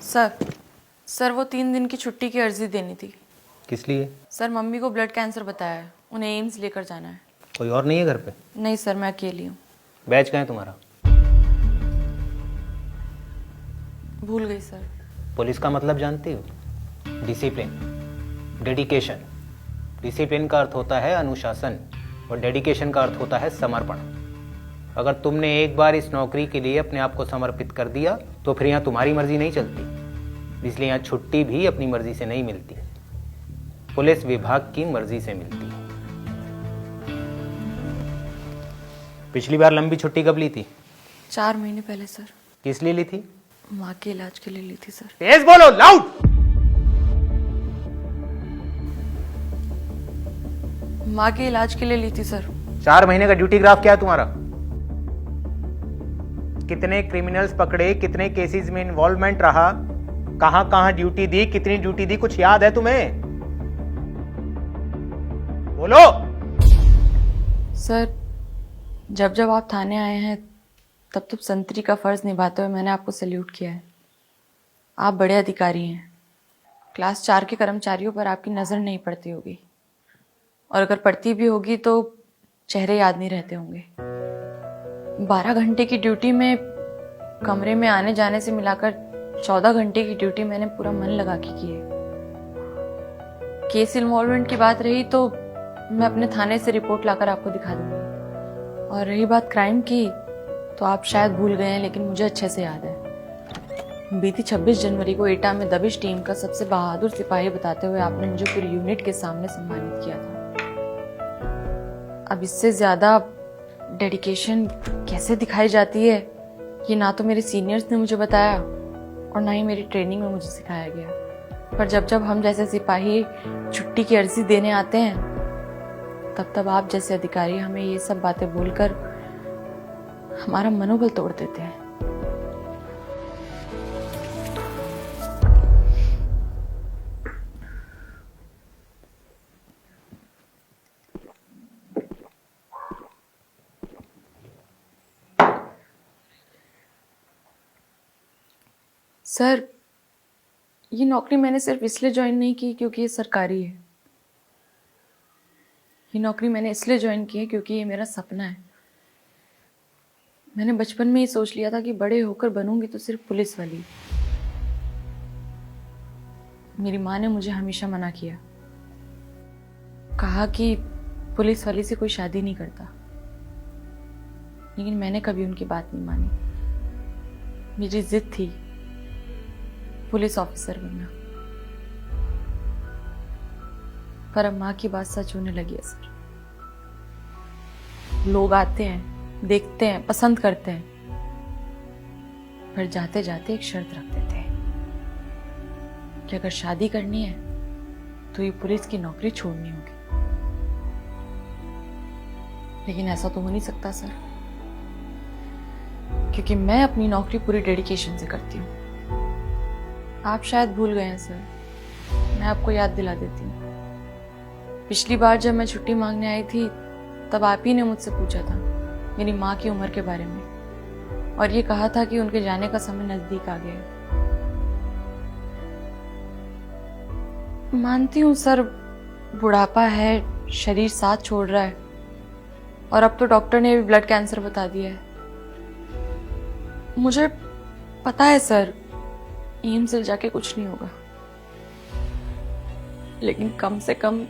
Sir sir वो 3 दिन की छुट्टी की अर्जी देनी थी। किस लिए? सर मम्मी को ब्लड कैंसर बताया है, उन्हें एम्स लेकर जाना है। कोई और नहीं है घर पे? नहीं सर, मैं अकेली हूँ। बैच कहाँ है तुम्हारा? भूल गई सर। पुलिस का मतलब जानती हो? Discipline, dedication. डिसिप्लिन का अर्थ होता है अनुशासन और डेडिकेशन का अर्थ होता है समर्पण। अगर तुमने एक बार इस नौकरी के लिए अपने आप को समर्पित कर दिया तो फिर यहाँ तुम्हारी मर्जी नहीं चलती। इसलिए यहाँ छुट्टी भी अपनी मर्जी से नहीं मिलती, पुलिस विभाग की मर्जी से मिलती है। पिछली बार लंबी छुट्टी कब ली थी? 4 महीने पहले सर। किस लिए ली थी? माँ के इलाज के लिए ली थी सर। तेज बोलो, लाउड। माँ के इलाज के लिए ली थी सर। 4 महीने का ड्यूटी ग्राफ क्या है तुम्हारा? कितने क्रिमिनल्स पकड़े, कितने केसेस में इन्वॉल्वमेंट रहा, कहां कहां ड्यूटी दी, कितनी ड्यूटी दी, कुछ याद है तुम्हें? बोलो। सर जब जब आप थाने आए हैं तब तब संतरी का फर्ज निभाते हुए मैंने आपको सैल्यूट किया है। आप बड़े अधिकारी हैं। क्लास 4 के कर्मचारियों पर आपकी नज़र नहीं पड़ती होगी, और अगर पड़ती भी होगी तो चेहरे याद नहीं रहते होंगे। 12 घंटे की ड्यूटी में कमरे में आने जाने से मिलाकर 14 घंटे की ड्यूटी मैंने पूरा मन लगा के की है। केस इन्वॉल्वमेंट की बात रही तो मैं अपने थाने से रिपोर्ट लाकर आपको दिखा दूंगी, और रही बात क्राइम की तो आप शायद भूल गए हैं, लेकिन मुझे अच्छे से याद है। बीती 26 जनवरी को एटा में दबिश टीम का सबसे बहादुर सिपाही बताते हुए आपने मुझे पूरी यूनिट के सामने सम्मानित किया था। अब इससे ज्यादा डेडिकेशन कैसे दिखाई जाती है ये ना तो मेरे सीनियर्स ने मुझे बताया और ना ही मेरी ट्रेनिंग में मुझे सिखाया गया। पर जब जब हम जैसे सिपाही छुट्टी की अर्जी देने आते हैं तब तब आप जैसे अधिकारी हमें ये सब बातें बोलकर हमारा मनोबल तोड़ देते हैं। सर ये नौकरी मैंने सिर्फ इसलिए ज्वाइन नहीं की क्योंकि ये सरकारी है। ये नौकरी मैंने इसलिए ज्वाइन की है क्योंकि ये मेरा सपना है। मैंने बचपन में ही सोच लिया था कि बड़े होकर बनूंगी तो सिर्फ पुलिस वाली। मेरी माँ ने मुझे हमेशा मना किया, कहा कि पुलिस वाली से कोई शादी नहीं करता, लेकिन मैंने कभी उनकी बात नहीं मानी। मेरी जिद थी पुलिस ऑफिसर बनना। पर अब माँ की बात सच होने लगी है सर। लोग आते हैं, देखते हैं, पसंद करते हैं, पर जाते जाते एक शर्त रख देते हैं कि अगर शादी करनी है तो ये पुलिस की नौकरी छोड़नी होगी। लेकिन ऐसा तो हो नहीं सकता सर, क्योंकि मैं अपनी नौकरी पूरी डेडिकेशन से करती हूँ। आप शायद भूल गए हैं सर, मैं आपको याद दिला देती हूँ। पिछली बार जब मैं छुट्टी मांगने आई थी तब आप ही ने मुझसे पूछा था मेरी माँ की उम्र के बारे में, और ये कहा था कि उनके जाने का समय नजदीक आ गया है। मानती हूँ सर, बुढ़ापा है, शरीर साथ छोड़ रहा है, और अब तो डॉक्टर ने भी ब्लड कैंसर बता दिया है। मुझे पता है सर, एम्स से जाके कुछ नहीं होगा, लेकिन कम से कम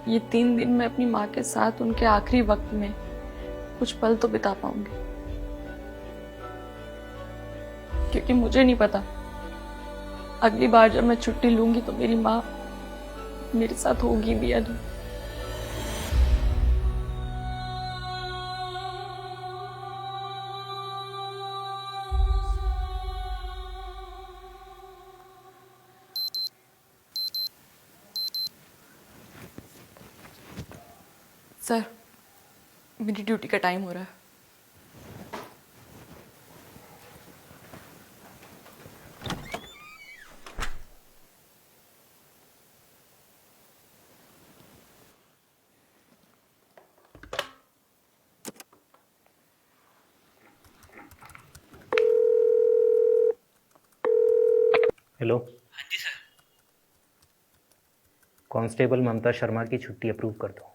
ये 3 दिन मैं अपनी माँ के साथ उनके आखिरी वक्त में कुछ पल तो बिता पाऊंगी। क्योंकि मुझे नहीं पता अगली बार जब मैं छुट्टी लूंगी तो मेरी माँ मेरे साथ होगी भी या नहीं। सर मेरी ड्यूटी का टाइम हो रहा है। हेलो, हाँ जी सर। कांस्टेबल ममता शर्मा की छुट्टी अप्रूव कर दो।